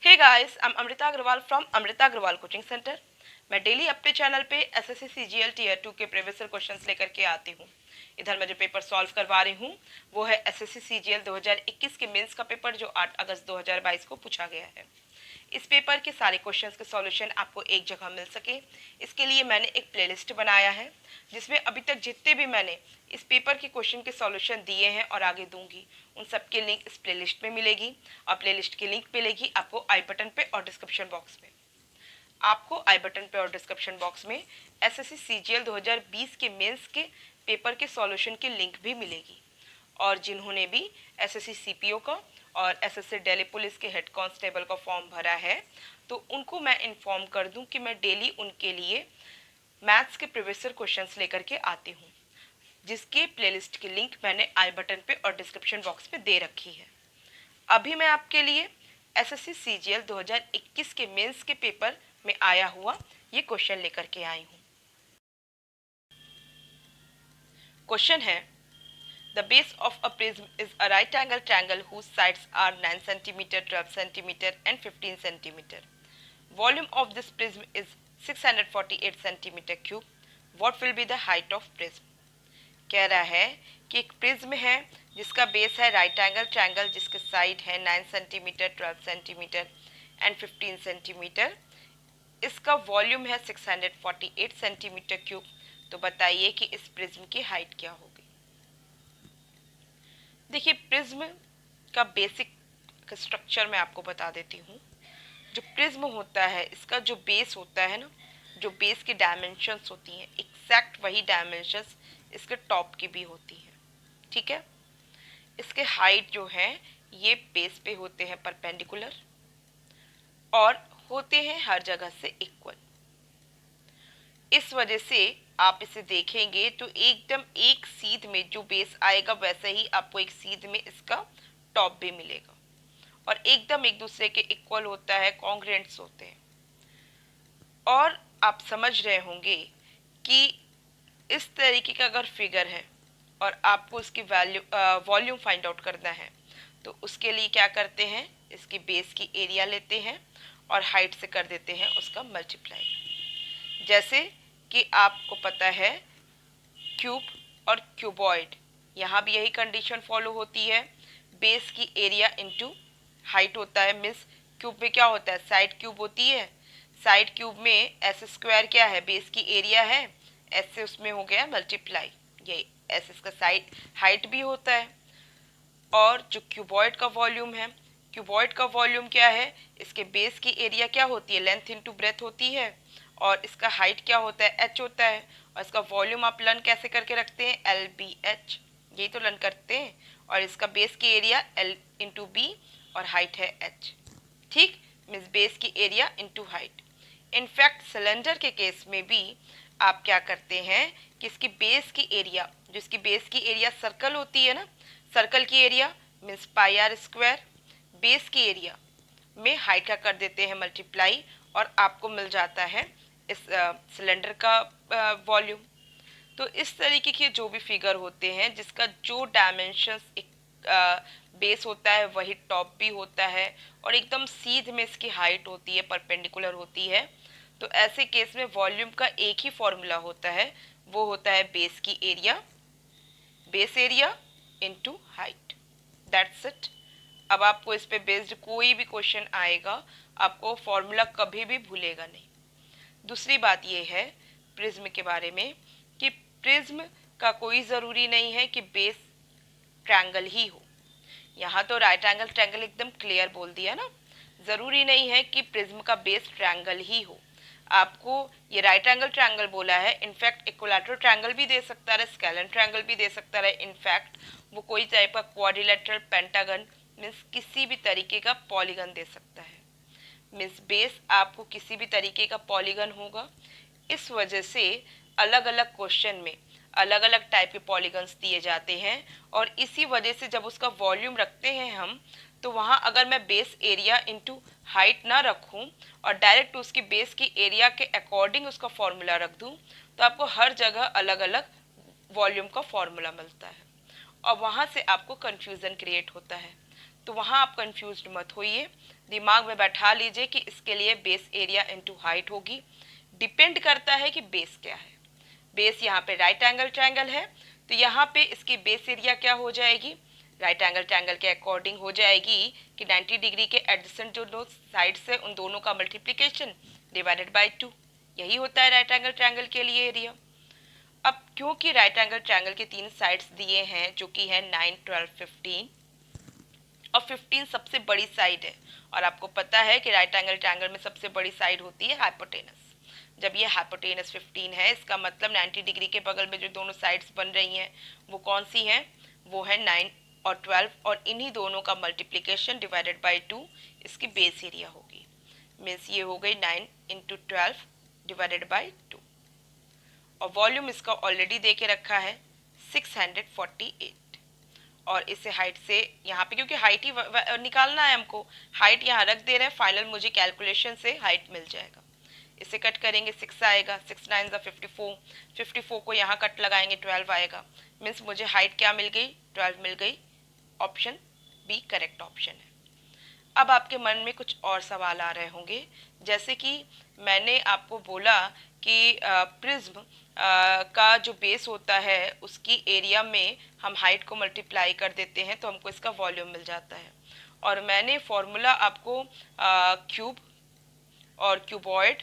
Hey guys, I am Amrita Agarwal from Amrita Agarwal coaching centre. मैं daily अपने channel पे एसएससी सीजीएल टीयर 2 के प्रीवियस ईयर क्वेश्चंस लेकर के आती हूँ। इधर मैं जो पेपर सॉल्व करवा रही हूँ वो है एसएससी सीजीएल 2021 के मेंस का पेपर जो 8 अगस्त 2022 को पूछा गया है। इस पेपर के सारे क्वेश्चंस के सॉल्यूशन आपको एक जगह मिल सके, इसके लिए मैंने एक प्लेलिस्ट बनाया है जिसमें अभी तक जितने भी मैंने इस पेपर के क्वेश्चन के सॉल्यूशन दिए हैं और आगे दूंगी उन सब की लिंक इस प्लेलिस्ट में मिलेगी और प्लेलिस्ट की लिंक मिलेगी आपको आई बटन पे और डिस्क्रिप्शन बॉक्स में। आपको आई बटन पे और डिस्क्रिप्शन बॉक्स में एसएससी सीजीएल 2020 के मेंस के पेपर के सॉल्यूशन की लिंक भी मिलेगी। और जिन्होंने भी एसएससी सीपीओ का और एसएससी दिल्ली पुलिस के हेड कांस्टेबल का फॉर्म भरा है तो उनको मैं इन्फॉर्म कर दूं कि मैं डेली उनके लिए मैथ्स के प्रीवियस ईयर क्वेश्चंस लेकर के आती हूँ, जिसके प्लेलिस्ट की लिंक मैंने आई बटन पे और डिस्क्रिप्शन बॉक्स में दे रखी है। अभी मैं आपके लिए एसएससी सीजीएल 2021 के मेंस के पेपर में आया हुआ ये क्वेश्चन लेकर के आई हूँ। क्वेश्चन है, the base of a prism is a right angle triangle whose sides are 9 cm, 12 cm and 15 cm. Volume of this prism is 648 cm cube. What will be the height of prism? कह रहा है कि एक prism है जिसका base है right angle triangle जिसके side है 9 सेंटीमीटर, 12 सेंटीमीटर एंड 15 सेंटीमीटर। इसका वॉल्यूम है 648 सेंटीमीटर क्यूब। तो बताइए कि इस प्रिज्म की हाइट क्या होगी। देखिए, प्रिज्म का बेसिक स्ट्रक्चर मैं आपको बता देती हूँ। जो प्रिज्म होता है इसका जो बेस होता है ना, जो बेस की डायमेंशंस होती हैं एग्जैक्ट वही डायमेंशंस इसके टॉप की भी होती हैं। ठीक है, इसके हाइट जो है ये बेस पे होते हैं परपेंडिकुलर और होते हैं हर जगह से इक्वल। इस वजह से आप इसे देखेंगे तो एकदम एक सीध में जो बेस आएगा वैसे ही आपको एक सीध में इसका टॉप भी मिलेगा और एकदम एक दूसरे के इक्वल होता है, कॉन्ग्रुएंट्स होते हैं। और आप समझ रहे होंगे कि इस तरीके का अगर फिगर है और आपको उसकी वॉल्यूम फाइंड आउट करना है तो उसके लिए क्या करते हैं, इसकी बेस की एरिया लेते हैं और हाइट से कर देते हैं उसका मल्टीप्लाई। जैसे कि आपको पता है क्यूब और क्यूबॉइड, यहाँ भी यही कंडीशन फॉलो होती है। बेस की एरिया इनटू हाइट होता है। मीन्स क्यूब में क्या होता है, साइड क्यूब होती है। साइड क्यूब में एस स्क्वायर क्या है, बेस की एरिया है, एस से उसमें हो गया मल्टीप्लाई, ये एस इसका साइड हाइट भी होता है। और जो क्यूबॉइड का वॉल्यूम है, क्यूबॉइड का वॉल्यूम क्या है, इसके बेस की एरिया क्या होती है, लेंथ इनटू ब्रेथ होती है और इसका हाइट क्या होता है, एच होता है। और इसका वॉल्यूम आप लन कैसे करके रखते हैं, एल बी एच, यही तो लन करते हैं। और इसका बेस की एरिया एल इंटू बी और हाइट है एच। ठीक, मीन्स बेस की area into height. In fact cylinder के केस में भी आप क्या करते हैं कि इसकी बेस की एरिया, जो इसकी बेस की एरिया सर्कल होती है ना, सर्कल की area means pi r square, base की एरिया में हाइट का कर देते हैं मल्टीप्लाई और आपको मिल जाता है इस सिलेंडर का वॉल्यूम। तो इस तरीके के जो भी फिगर होते हैं जिसका जो डायमेंशंस एक बेस होता है वही टॉप भी होता है और एकदम सीध में इसकी हाइट होती है, परपेंडिकुलर होती है, तो ऐसे केस में वॉल्यूम का एक ही फॉर्मूला होता है, वो होता है बेस की area, base area into height. That's it. अब आपको इस पे बेस्ड कोई भी क्वेश्चन आएगा आपको फॉर्मूला कभी भी भूलेगा नहीं। दूसरी बात यह है प्रिज्म के बारे में कि प्रिज्म का कोई ज़रूरी नहीं है कि बेस ट्रायंगल ही हो। यहाँ तो राइट एंगल ट्रायंगल एकदम क्लियर बोल दिया ना, ज़रूरी नहीं है कि प्रिज्म का बेस ट्रायंगल ही हो। आपको ये राइट एंगल ट्रायंगल बोला है, इनफैक्ट इक्विलैटरल ट्रायंगल भी दे सकता है, स्केलन ट्रायंगल भी दे सकता है, इनफैक्ट वो कोई टाइप का क्वाड्रिलेटरल, पेंटागन मीन्स किसी भी तरीके का पॉलीगन दे सकता है। मीन्स बेस आपको किसी भी तरीके का पॉलीगन होगा। इस वजह से अलग अलग क्वेश्चन में अलग अलग टाइप के पॉलीगन्स दिए जाते हैं और इसी वजह से जब उसका वॉल्यूम रखते हैं हम तो वहाँ अगर मैं बेस एरिया इनटू हाइट ना रखूँ और डायरेक्ट उसकी बेस की एरिया के अकॉर्डिंग उसका फॉर्मूला रख दूँ तो आपको हर जगह अलग अलग वॉल्यूम का फॉर्मूला मिलता है और वहाँ से आपको कन्फ्यूज़न क्रिएट होता है। तो वहाँ आप कंफ्यूज्ड मत होइए, दिमाग में बैठा लीजिए कि इसके लिए बेस एरिया इनटू हाइट होगी। डिपेंड करता है कि बेस क्या है। बेस यहाँ पे राइट एंगल ट्रायंगल है, तो यहाँ पे इसकी बेस एरिया क्या हो जाएगी, राइट एंगल ट्रायंगल के अकॉर्डिंग हो जाएगी कि 90 डिग्री के एडजेसेंट जो दो साइड्स है उन दोनों का मल्टीप्लिकेशन डिवाइडेड बाय 2, यही होता है राइट एंगल ट्रायंगल के लिए एरिया। अब क्योंकि राइट एंगल ट्रायंगल के 3 साइड्स दिए हैं जो कि है 9, 12, 15 और 15 सबसे बड़ी साइड है, और आपको पता है कि राइट एंगल ट्रायंगल में सबसे बड़ी साइड होती है हाइपोटेनस। जब ये हाइपोटेनस 15 है, इसका मतलब 90 डिग्री के बगल में जो दोनों साइड्स बन रही हैं वो कौन सी हैं, वो है 9 और 12, और इन्हीं दोनों का मल्टीप्लिकेशन डिवाइडेड बाय 2 इसकी बेस एरिया होगी। मीन्स ये हो गई 9 इंटू 12 डिवाइडेड बाय 2, और वॉल्यूम इसका ऑलरेडी दे के रखा है 648, और इसे हाइट से यहाँ पे क्योंकि हाइट ही निकालना है हमको, हाइट यहाँ रख दे रहे हैं, फाइनल मुझे कैलकुलेशन से हाइट मिल जाएगा। इसे कट करेंगे 6 आएगा, 6 9 54, 54 को यहाँ कट लगाएंगे 12 आएगा। मीन्स मुझे हाइट क्या मिल गई, 12 मिल गई। ऑप्शन बी करेक्ट ऑप्शन है। अब आपके मन में कुछ और सवाल आ रहे होंगे, जैसे कि मैंने आपको बोला कि प्रिज्म का जो बेस होता है उसकी एरिया में हम हाइट को मल्टीप्लाई कर देते हैं तो हमको इसका वॉल्यूम मिल जाता है, और मैंने फॉर्मूला आपको क्यूब और क्यूबॉइड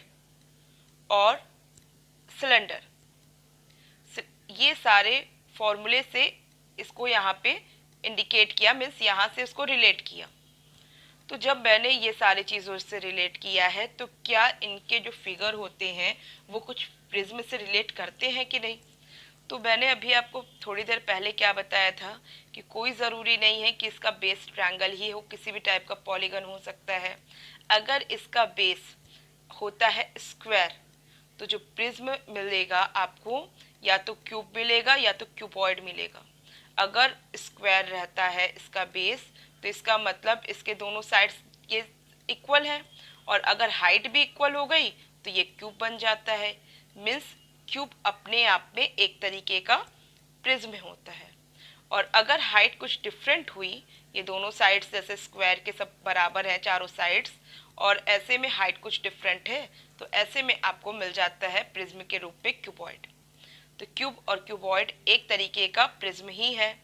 और सिलेंडर, ये सारे फॉर्मूले से इसको यहाँ पे इंडिकेट किया, मीन्स यहाँ से इसको रिलेट किया। तो जब मैंने ये सारी चीज़ों से रिलेट किया है तो क्या इनके जो फिगर होते हैं वो कुछ प्रिज्म से रिलेट करते हैं कि नहीं। तो मैंने अभी आपको थोड़ी देर पहले क्या बताया था कि कोई ज़रूरी नहीं है कि इसका बेस ट्रायंगल ही हो, किसी भी टाइप का पॉलीगन हो सकता है। अगर इसका बेस होता है स्क्वायर तो जो प्रिज्म मिलेगा आपको या तो क्यूब मिलेगा या तो क्यूबॉइड मिलेगा। अगर स्क्वायर रहता है इसका बेस तो इसका मतलब इसके दोनों साइड्स ये इक्वल है, और अगर हाइट भी इक्वल हो गई तो ये क्यूब बन जाता है। मीन्स क्यूब अपने आप में एक तरीके का प्रिज्म होता है। और अगर हाइट कुछ डिफरेंट हुई, ये दोनों साइड्स जैसे स्क्वायर के सब बराबर हैं चारों साइड्स, और ऐसे में हाइट कुछ डिफरेंट है, तो ऐसे में आपको मिल जाता है प्रिज्म के रूप में क्यूबॉइड। तो क्यूब और क्यूबॉइड एक तरीके का प्रिज्म ही है।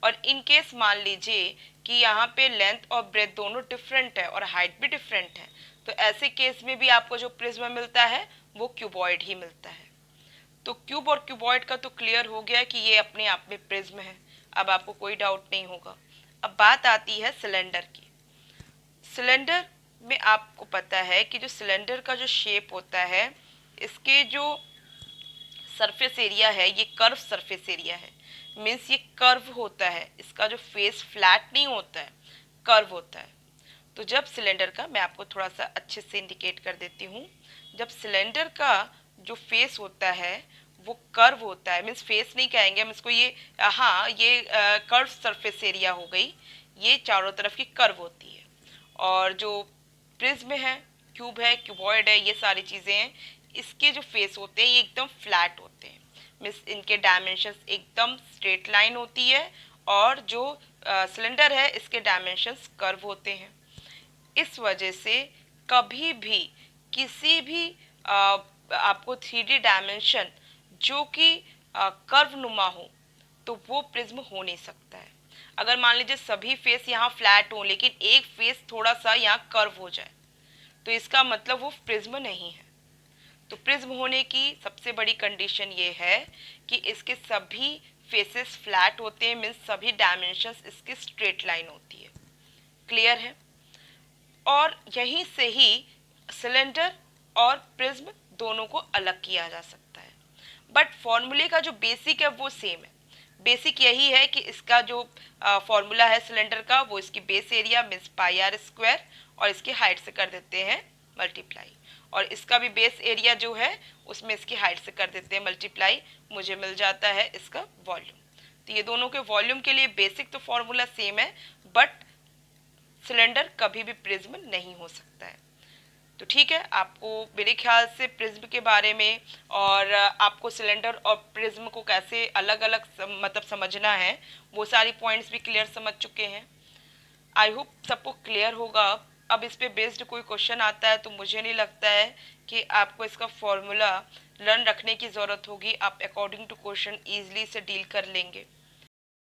और इन केस मान लीजिए कि यहाँ पे लेंथ और ब्रेथ दोनों डिफरेंट है और हाइट भी डिफरेंट है, तो ऐसे केस में भी आपको जो प्रिज्म मिलता है वो क्यूबॉइड ही मिलता है। तो क्यूब और क्यूबॉइड का तो क्लियर हो गया कि ये अपने आप में प्रिज्म है, अब आपको कोई डाउट नहीं होगा। अब बात आती है सिलेंडर की। सिलेंडर में आपको पता है कि जो सिलेंडर का जो शेप होता है, इसके जो सरफेस एरिया है ये कर्व सरफेस एरिया है। मीन्स ये कर्व होता है, इसका जो फेस फ्लैट नहीं होता है, कर्व होता है। तो जब सिलेंडर का, मैं आपको थोड़ा सा अच्छे से इंडिकेट कर देती हूँ, जब सिलेंडर का जो फेस होता है वो कर्व होता है, मीन्स फेस नहीं कहेंगे हम इसको, ये हाँ ये कर्व सरफेस एरिया हो गई, ये चारों तरफ की कर्व होती है। और जो प्रिज्म है, क्यूब है, क्यूबॉइड है, ये सारी चीज़ें हैं, इसके जो फेस होते हैं ये एकदम फ्लैट होते हैं। मीन्स इनके डायमेंशंस एकदम स्ट्रेट लाइन होती है, और जो सिलेंडर है इसके डायमेंशंस कर्व होते हैं। इस वजह से कभी भी किसी भी आपको 3D डायमेंशन जो कि कर्व नुमा हो तो वो प्रिज्म हो नहीं सकता है। अगर मान लीजिए सभी फेस यहाँ फ्लैट हो लेकिन एक फेस थोड़ा सा यहाँ कर्व हो जाए तो इसका मतलब वो प्रिज्म नहीं है। तो प्रिज्म होने की सबसे बड़ी कंडीशन ये है कि इसके सभी फेसेस फ्लैट होते हैं, मीन्स सभी डायमेंशंस इसकी स्ट्रेट लाइन होती है। क्लियर है। और यहीं से ही सिलेंडर और प्रिज्म दोनों को अलग किया जा सकता है, बट फॉर्मूले का जो बेसिक है वो सेम है। बेसिक यही है कि इसका जो फॉर्मूला है सिलेंडर का वो इसकी base area means pi r square और इसकी हाइट से कर देते हैं मल्टीप्लाई, और इसका भी बेस एरिया जो है उसमें इसकी हाइट से कर देते हैं मल्टीप्लाई, मुझे मिल जाता है इसका वॉल्यूम। तो ये दोनों के वॉल्यूम के लिए बेसिक तो फॉर्मूला सेम है, बट सिलेंडर कभी भी प्रिज्म नहीं हो सकता है। तो ठीक है, आपको मेरे ख्याल से प्रिज्म के बारे में और आपको सिलेंडर और प्रिज्म को कैसे अलग अलग मतलब समझना है वो सारी पॉइंट्स भी क्लियर समझ चुके हैं। आई होप सबको क्लियर होगा। अब इस पे बेस्ड कोई क्वेश्चन आता है तो मुझे नहीं लगता है कि आपको इसका फॉर्मूला लर्न रखने की ज़रूरत होगी, आप अकॉर्डिंग टू क्वेश्चन ईजिली से डील कर लेंगे।